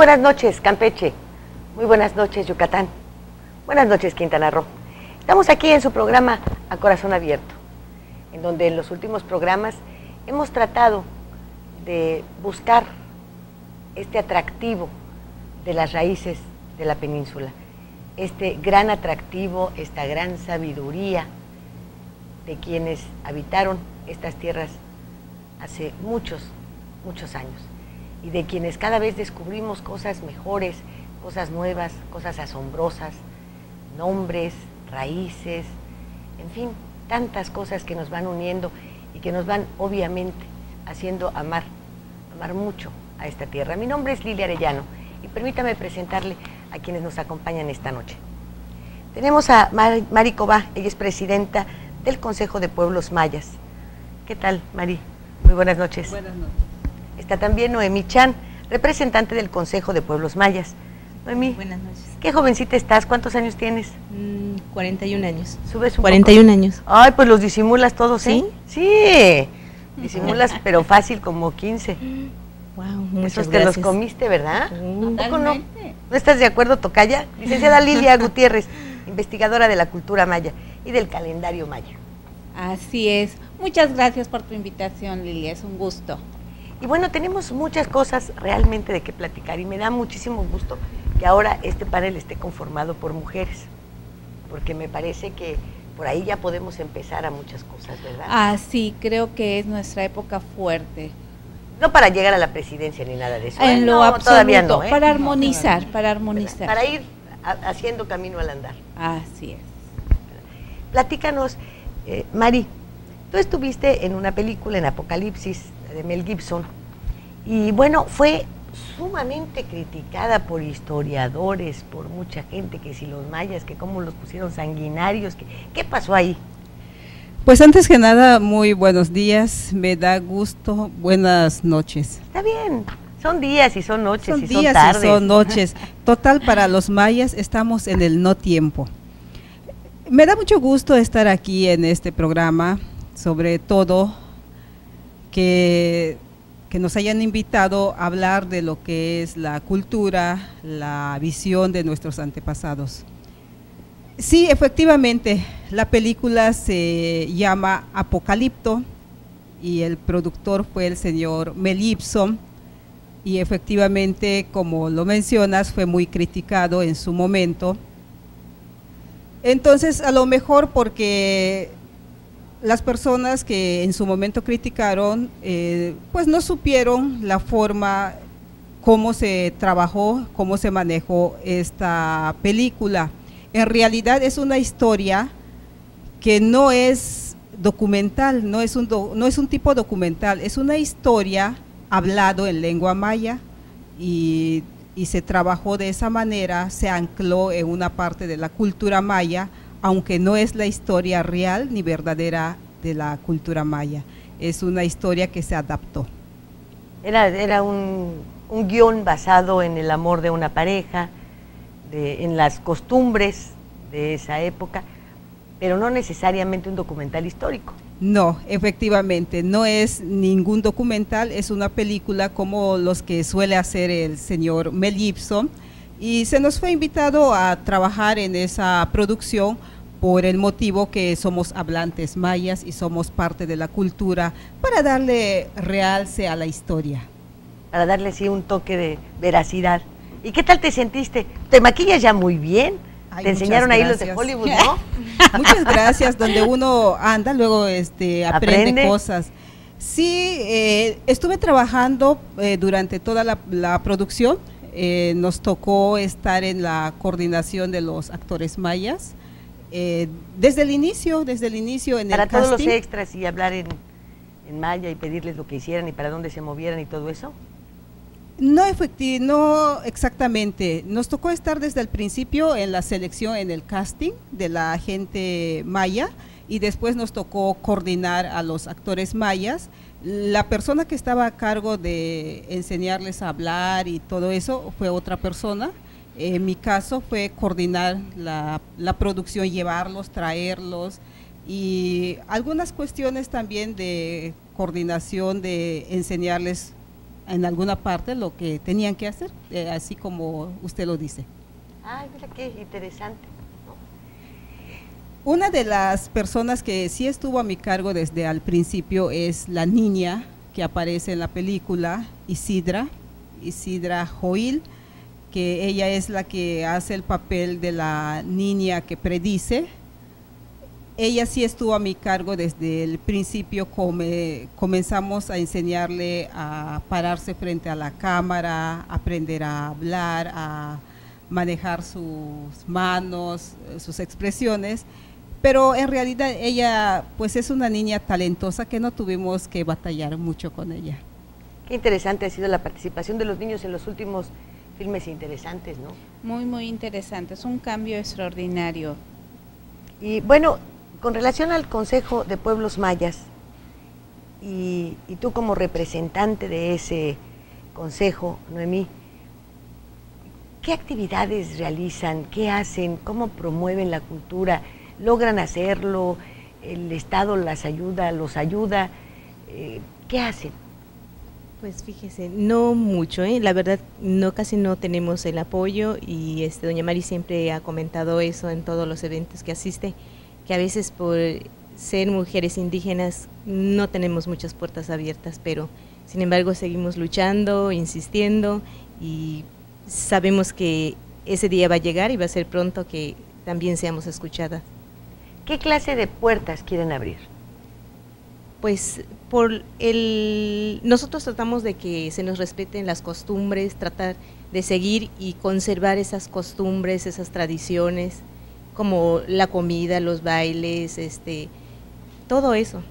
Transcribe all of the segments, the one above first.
buenas noches, Campeche. Muy buenas noches, Yucatán. Buenas noches, Quintana Roo. Estamos aquí en su programa A Corazón Abierto, en donde en los últimos programas hemos tratado de buscar este atractivo de las raíces de la península, este gran atractivo, esta gran sabiduría de quienes habitaron estas tierras hace muchos años, y de quienes cada vez descubrimos cosas mejores, cosas nuevas, cosas asombrosas, nombres, raíces, en fin, tantas cosas que nos van uniendo y que nos van obviamente haciendo amar mucho a esta tierra. Mi nombre es Lilia Arellano y permítame presentarle a quienes nos acompañan esta noche. Tenemos a Mari Cobá, ella es presidenta del Consejo de Pueblos Mayas. ¿Qué tal, Mari? Muy buenas noches. Buenas noches. Está también Noemí Chan, representante del Consejo de Pueblos Mayas. Noemí, buenas noches. Qué jovencita estás, ¿cuántos años tienes? 41 años. ¿Subes un 41 poco? años. Ay, pues los disimulas todos, ¿eh? ¿Sí? Sí, disimulas, pero fácil, como 15. Wow, muchas Esos te gracias. los comiste, ¿verdad? ¿Un poco no? Totalmente. ¿No estás de acuerdo, tocaya? Licenciada Lilia Gutiérrez, investigadora de la cultura maya y del calendario maya. Así es. Muchas gracias por tu invitación, Lilia. Es un gusto. Y bueno, tenemos muchas cosas realmente de qué platicar y me da muchísimo gusto que ahora este panel esté conformado por mujeres, porque me parece que por ahí ya podemos empezar a muchas cosas, ¿verdad? Ah, sí, creo que es nuestra época fuerte. No para llegar a la presidencia ni nada de eso. En lo No, absoluto, todavía no, ¿eh? para armonizar, para armonizar. Para ir haciendo camino al andar. Así es. Platícanos, Mari, tú estuviste en una película, en Apocalipsis, de Mel Gibson, y bueno, fue sumamente criticada por historiadores, por mucha gente, que si los mayas, que cómo los pusieron sanguinarios, ¿qué pasó ahí? Pues antes que nada, muy buenos días, me da gusto, buenas noches. Está bien, son días y son noches Son y días son tardes. y son noches. Total, para los mayas estamos en el no tiempo. Me da mucho gusto estar aquí en este programa, sobre todo que nos hayan invitado a hablar de lo que es la cultura, la visión de nuestros antepasados. Sí, efectivamente, la película se llama Apocalipto y el productor fue el señor Mel Gibson, y efectivamente, como lo mencionas, fue muy criticado en su momento. Entonces, a lo mejor porque las personas que en su momento criticaron, pues no supieron la forma, cómo se trabajó, cómo se manejó esta película. En realidad es una historia que no es documental, no es un tipo documental, es una historia hablado en lengua maya y se trabajó de esa manera, se ancló en una parte de la cultura maya, aunque no es la historia real ni verdadera de la cultura maya, es una historia que se adaptó. Era un guión basado en el amor de una pareja, en las costumbres de esa época, pero no necesariamente un documental histórico. No, efectivamente, no es ningún documental, es una película como los que suele hacer el señor Mel Gibson, y se nos fue invitado a trabajar en esa producción por el motivo que somos hablantes mayas y somos parte de la cultura, para darle realce a la historia. Para darle sí un toque de veracidad. ¿Y qué tal te sentiste? ¿Te maquillas ya muy bien? Ay, te enseñaron ahí los de gracias. Hollywood, ¿no? Muchas gracias, donde uno anda, luego aprende cosas. Sí, estuve trabajando durante toda la producción, nos tocó estar en la coordinación de los actores mayas, desde el inicio en para el todos casting. los extras y hablar en maya y pedirles lo que hicieran y para dónde se movieran y todo eso. No, no exactamente, nos tocó estar desde el principio en la selección, en el casting de la gente maya, y después nos tocó coordinar a los actores mayas. La persona que estaba a cargo de enseñarles a hablar y todo eso fue otra persona. En mi caso fue coordinar la producción, llevarlos, traerlos, y algunas cuestiones también de coordinación, de enseñarles en alguna parte lo que tenían que hacer, así como usted lo dice. Ay, mira qué interesante. Una de las personas que sí estuvo a mi cargo desde al principio es la niña que aparece en la película, Isidra Joil, que ella es la que hace el papel de la niña que predice. Ella sí estuvo a mi cargo desde el principio, comenzamos a enseñarle a pararse frente a la cámara, a aprender a hablar, a manejar sus manos, sus expresiones, pero en realidad ella pues es una niña talentosa que no tuvimos que batallar mucho con ella. Qué interesante ha sido la participación de los niños en los últimos filmes interesantes, ¿no? Muy, muy interesante, es un cambio extraordinario. Y bueno, con relación al Consejo de Pueblos Mayas, y tú como representante de ese consejo, Noemí, ¿qué actividades realizan? ¿Qué hacen? ¿Cómo promueven la cultura? ¿Logran hacerlo? ¿El Estado las ayuda, los ayuda? ¿Qué hacen? Pues fíjese, no mucho, la verdad casi no tenemos el apoyo y doña Mari siempre ha comentado eso en todos los eventos que asiste, que a veces por ser mujeres indígenas no tenemos muchas puertas abiertas, pero sin embargo seguimos luchando, insistiendo y sabemos que ese día va a llegar y va a ser pronto que también seamos escuchadas. ¿Qué clase de puertas quieren abrir? Pues nosotros tratamos de que se nos respeten las costumbres, tratar de seguir y conservar esas costumbres, esas tradiciones, como la comida, los bailes, todo eso.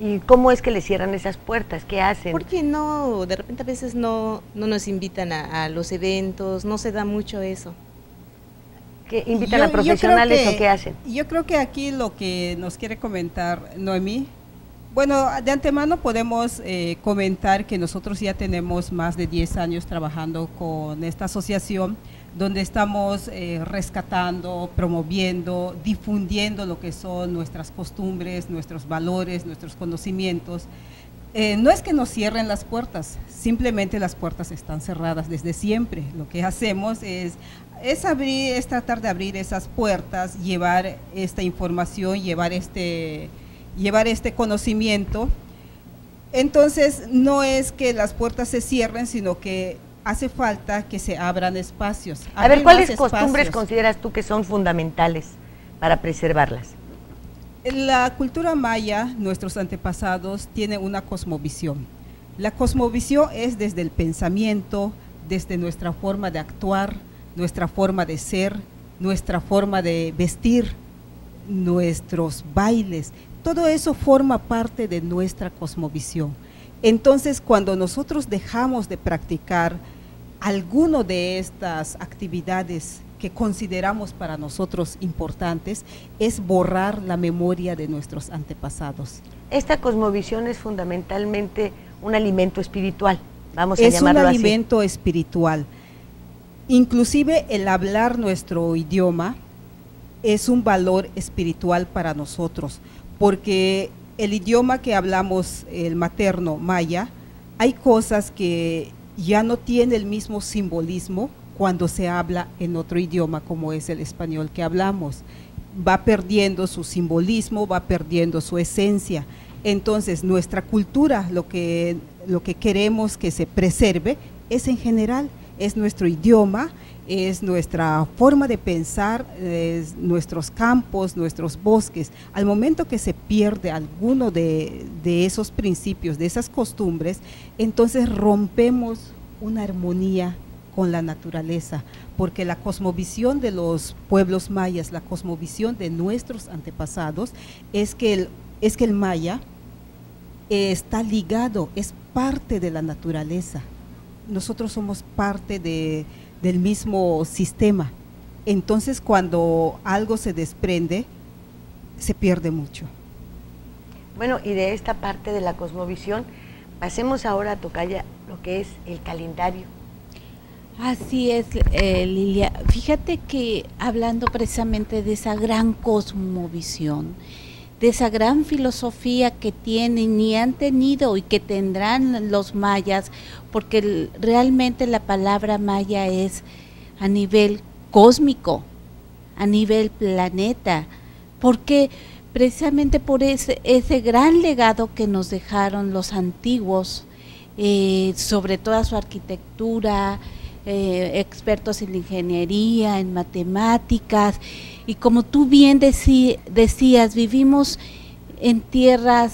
¿Y cómo es que le cierran esas puertas? ¿Qué hacen? Porque no, de repente a veces no nos invitan a los eventos, no se da mucho eso. ¿Qué, invitan a profesionales o qué hacen? Yo creo que aquí lo que nos quiere comentar Noemí, bueno, de antemano podemos comentar que nosotros ya tenemos más de 10 años trabajando con esta asociación, donde estamos rescatando, promoviendo, difundiendo lo que son nuestras costumbres, nuestros valores, nuestros conocimientos. No es que nos cierren las puertas, simplemente las puertas están cerradas desde siempre. Lo que hacemos es tratar de abrir esas puertas, llevar esta información, llevar este conocimiento. Entonces, no es que las puertas se cierren, sino que hace falta que se abran espacios. A ver, ¿cuáles costumbres consideras tú que son fundamentales para preservarlas? La cultura maya, nuestros antepasados, tiene una cosmovisión. La cosmovisión es desde el pensamiento, desde nuestra forma de actuar, nuestra forma de ser, nuestra forma de vestir, nuestros bailes. Todo eso forma parte de nuestra cosmovisión. Entonces, cuando nosotros dejamos de practicar alguno de estas actividades que consideramos para nosotros importantes, es borrar la memoria de nuestros antepasados. Esta cosmovisión es fundamentalmente un alimento espiritual, vamos a llamarlo así. Es un alimento espiritual. Inclusive el hablar nuestro idioma es un valor espiritual para nosotros, porque el idioma que hablamos, el materno maya, hay cosas que ya no tiene el mismo simbolismo cuando se habla en otro idioma como es el español que hablamos. Va perdiendo su simbolismo, va perdiendo su esencia. Entonces nuestra cultura, lo que queremos que se preserve es en general, es nuestro idioma, es nuestra forma de pensar, es nuestros campos, nuestros bosques. Al momento que se pierde alguno de esos principios, de esas costumbres, entonces rompemos una armonía con la naturaleza, porque la cosmovisión de los pueblos mayas, la cosmovisión de nuestros antepasados, es que el maya está ligado, es parte de la naturaleza. Nosotros somos parte del mismo sistema. Entonces, cuando algo se desprende, se pierde mucho. Bueno, y de esta parte de la cosmovisión, pasemos ahora a Tocaya, lo que es el calendario. Así es, Lilia. Fíjate que hablando precisamente de esa gran cosmovisión, de esa gran filosofía que tienen y han tenido y que tendrán los mayas, porque realmente la palabra maya es a nivel cósmico, a nivel planeta, porque precisamente por ese gran legado que nos dejaron los antiguos, sobre toda su arquitectura, expertos en ingeniería, en matemáticas, y como tú bien decías, vivimos en tierras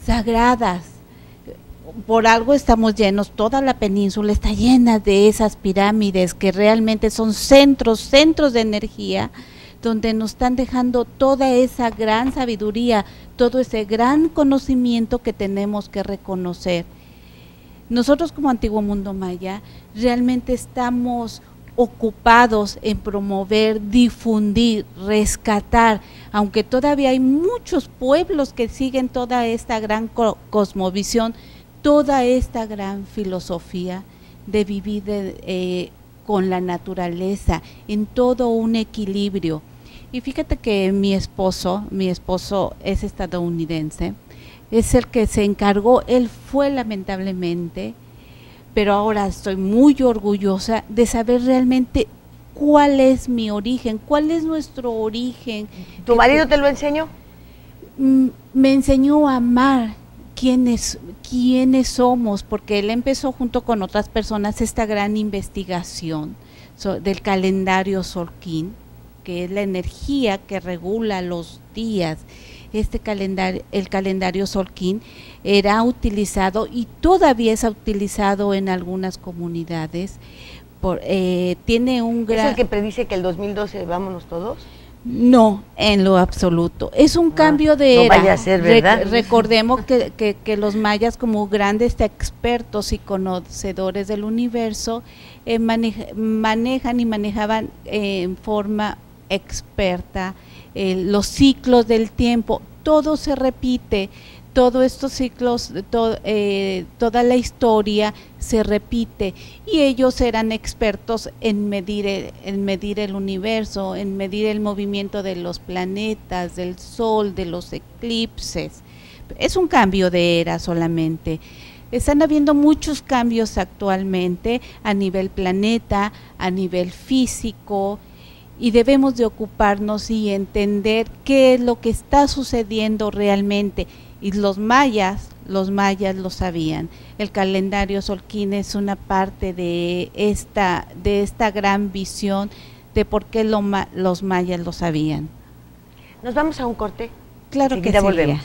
sagradas. Por algo estamos llenos, toda la península está llena de esas pirámides que realmente son centros de energía, donde nos están dejando toda esa gran sabiduría, todo ese gran conocimiento que tenemos que reconocer. Nosotros como Antiguo Mundo Maya realmente estamos ocupados en promover, difundir, rescatar, aunque todavía hay muchos pueblos que siguen toda esta gran cosmovisión, toda esta gran filosofía de vivir con la naturaleza, en todo un equilibrio. Y fíjate que mi esposo es estadounidense, es el que se encargó, él fue lamentablemente, pero ahora estoy muy orgullosa de saber realmente cuál es mi origen, cuál es nuestro origen. ¿Tu marido te lo enseñó? Me enseñó a amar quiénes somos, porque él empezó junto con otras personas esta gran investigación del calendario Tzolk'in, que es la energía que regula los días. El calendario Tzolk'in era utilizado y todavía es utilizado en algunas comunidades. Tiene un gran... ¿Es el que predice que el 2012 vámonos todos? No, en lo absoluto. Es un cambio de era. No vaya a ser, ¿verdad? Recordemos que los mayas, como grandes expertos y conocedores del universo, manejaban en forma experta los ciclos del tiempo. Todo se repite, todos estos ciclos, toda la historia se repite, y ellos eran expertos en medir el universo, en medir el movimiento de los planetas, del sol, de los eclipses. Es un cambio de era solamente. Están habiendo muchos cambios actualmente a nivel planeta, a nivel físico, y debemos de ocuparnos y entender qué es lo que está sucediendo realmente. Y los mayas lo sabían. El calendario Tzolk'in es una parte de esta gran visión de por qué los mayas lo sabían. ¿Nos vamos a un corte? Claro que sí. Volvemos.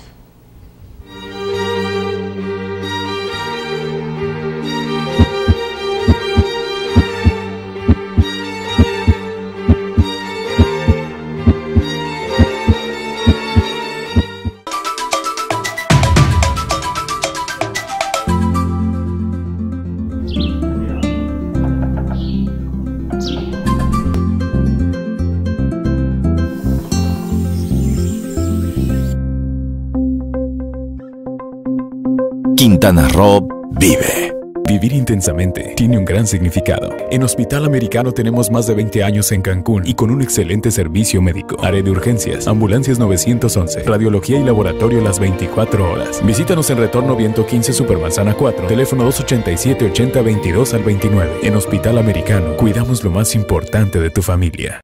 Quintana Roo vive. Vivir intensamente tiene un gran significado. En Hospital Americano tenemos más de 20 años en Cancún y con un excelente servicio médico. Área de urgencias, ambulancias 911, radiología y laboratorio las 24 horas. Visítanos en Retorno Viento 15 Supermanzana 4, teléfono 287-8022 al 29. En Hospital Americano, cuidamos lo más importante de tu familia.